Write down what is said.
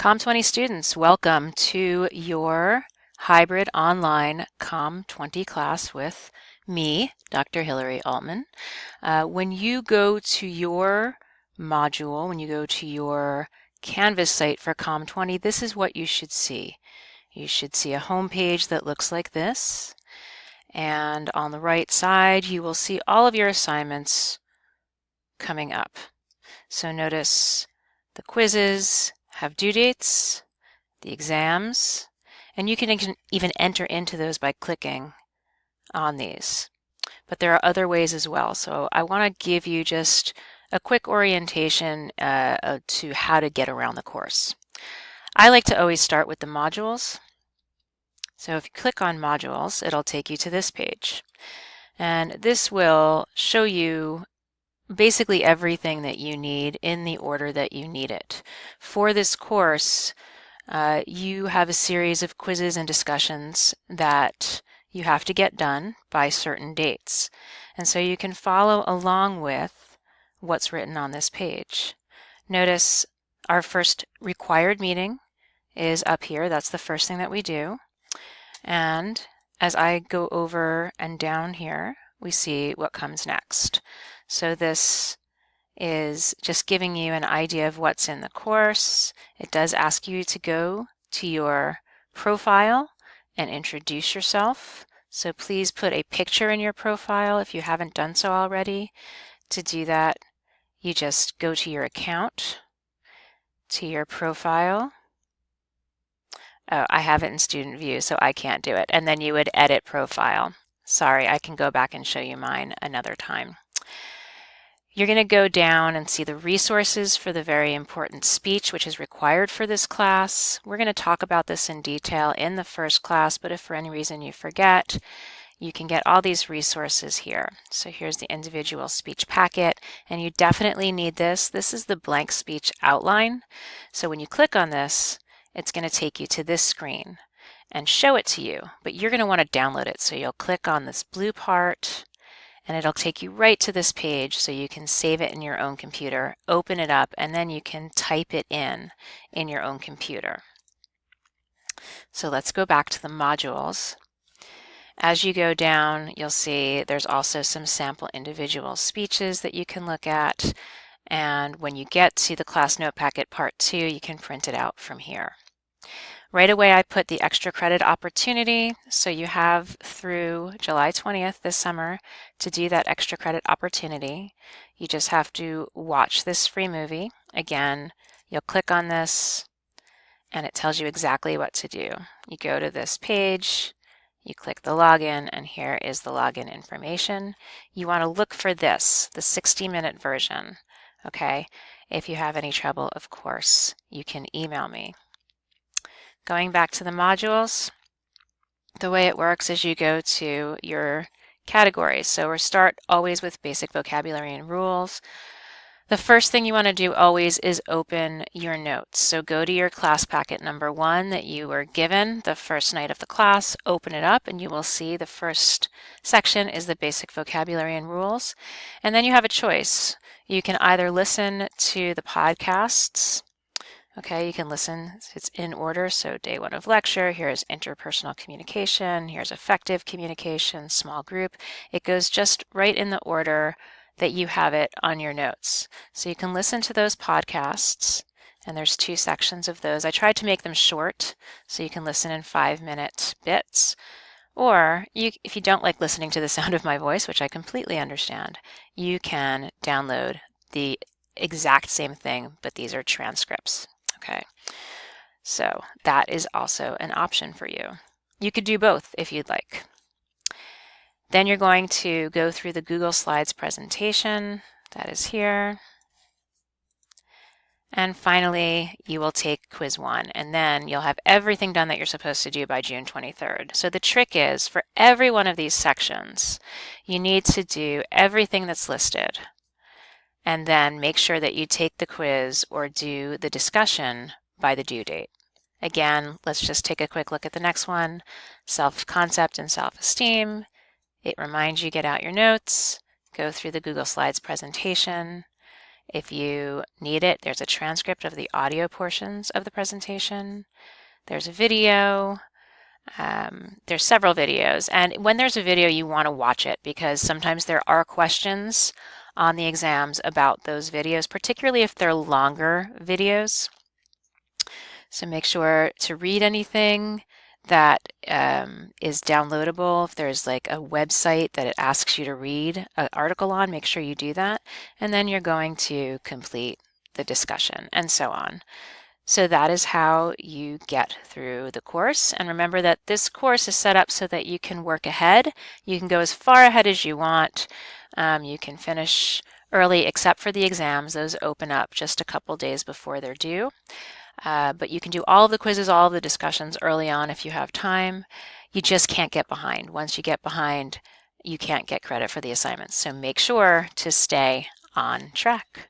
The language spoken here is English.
Comm 20 students, welcome to your hybrid online Comm 20 class with me, Dr. Hillary Altman. When you go to your module, when you go to your Canvas site for Comm 20, this is what you should see. You should see a home page that looks like this. And on the right side, you will see all of your assignments coming up. So notice the quizzes have due dates, the exams, and you can even enter into those by clicking on these. But there are other ways as well. So I want to give you just a quick orientation to how to get around the course. I like to always start with the modules. So if you click on modules, it'll take you to this page. And this will show you basically everything that you need in the order that you need it. For this course, you have a series of quizzes and discussions that you have to get done by certain dates. And so you can follow along with what's written on this page. Notice our first required meeting is up here. That's the first thing that we do. And as I go over and down here, we see what comes next. So this is just giving you an idea of what's in the course. It does ask you to go to your profile and introduce yourself. So please put a picture in your profile if you haven't done so already. To do that, you just go to your account, to your profile. Oh, I have it in student view, so I can't do it. And then you would edit profile. Sorry, I can go back and show you mine another time. You're going to go down and see the resources for the very important speech, which is required for this class. We're going to talk about this in detail in the first class, but if for any reason you forget, you can get all these resources here. So here's the individual speech packet, and you definitely need this. This is the blank speech outline. So when you click on this, it's going to take you to this screen and show it to you, but you're going to want to download it. So you'll click on this blue part, and it'll take you right to this page so you can save it in your own computer, open it up, and then you can type it in your own computer. So let's go back to the modules. As you go down, you'll see there's also some sample individual speeches that you can look at. And when you get to the class note packet part 2, you can print it out from here. Right away, I put the extra credit opportunity. So you have through July 20th this summer to do that extra credit opportunity. You just have to watch this free movie. Again, you'll click on this and it tells you exactly what to do. You go to this page, you click the login, and here is the login information. You want to look for this, the 60-minute version. Okay? If you have any trouble, of course, you can email me. Going back to the modules, the way it works is you go to your categories. So we start always with basic vocabulary and rules. The first thing you want to do always is open your notes. So go to your class packet number 1 that you were given the first night of the class, open it up, and you will see the first section is the basic vocabulary and rules. And then you have a choice. You can either listen to the podcasts. Okay, you can listen, it's in order, so day 1 of lecture, here's interpersonal communication, here's effective communication, small group. It goes just right in the order that you have it on your notes. So you can listen to those podcasts, and there's 2 sections of those. I tried to make them short, so you can listen in 5-minute bits. Or if you don't like listening to the sound of my voice, which I completely understand, you can download the exact same thing, but these are transcripts. Okay, so that is also an option for you. You could do both if you'd like. Then you're going to go through the Google Slides presentation. That is here. And finally, you will take quiz 1, and then you'll have everything done that you're supposed to do by June 23rd. So the trick is, for every one of these sections, you need to do everything that's listed, and then make sure that you take the quiz or do the discussion by the due date. Again, let's just take a quick look at the next one, self-concept and self-esteem. It reminds you get out your notes, go through the Google Slides presentation. If you need it, there's a transcript of the audio portions of the presentation. There's a video. There's several videos. And when there's a video, you want to watch it because sometimes there are questions on the exams about those videos, particularly if they're longer videos. So make sure to read anything that is downloadable. If there's like a website that it asks you to read an article on, make sure you do that. And then you're going to complete the discussion and so on. So that is how you get through the course. And remember that this course is set up so that you can work ahead. You can go as far ahead as you want. You can finish early except for the exams. Those open up just a couple days before they're due. But you can do all of the quizzes, all of the discussions early on if you have time. You just can't get behind. Once you get behind, you can't get credit for the assignments. So make sure to stay on track.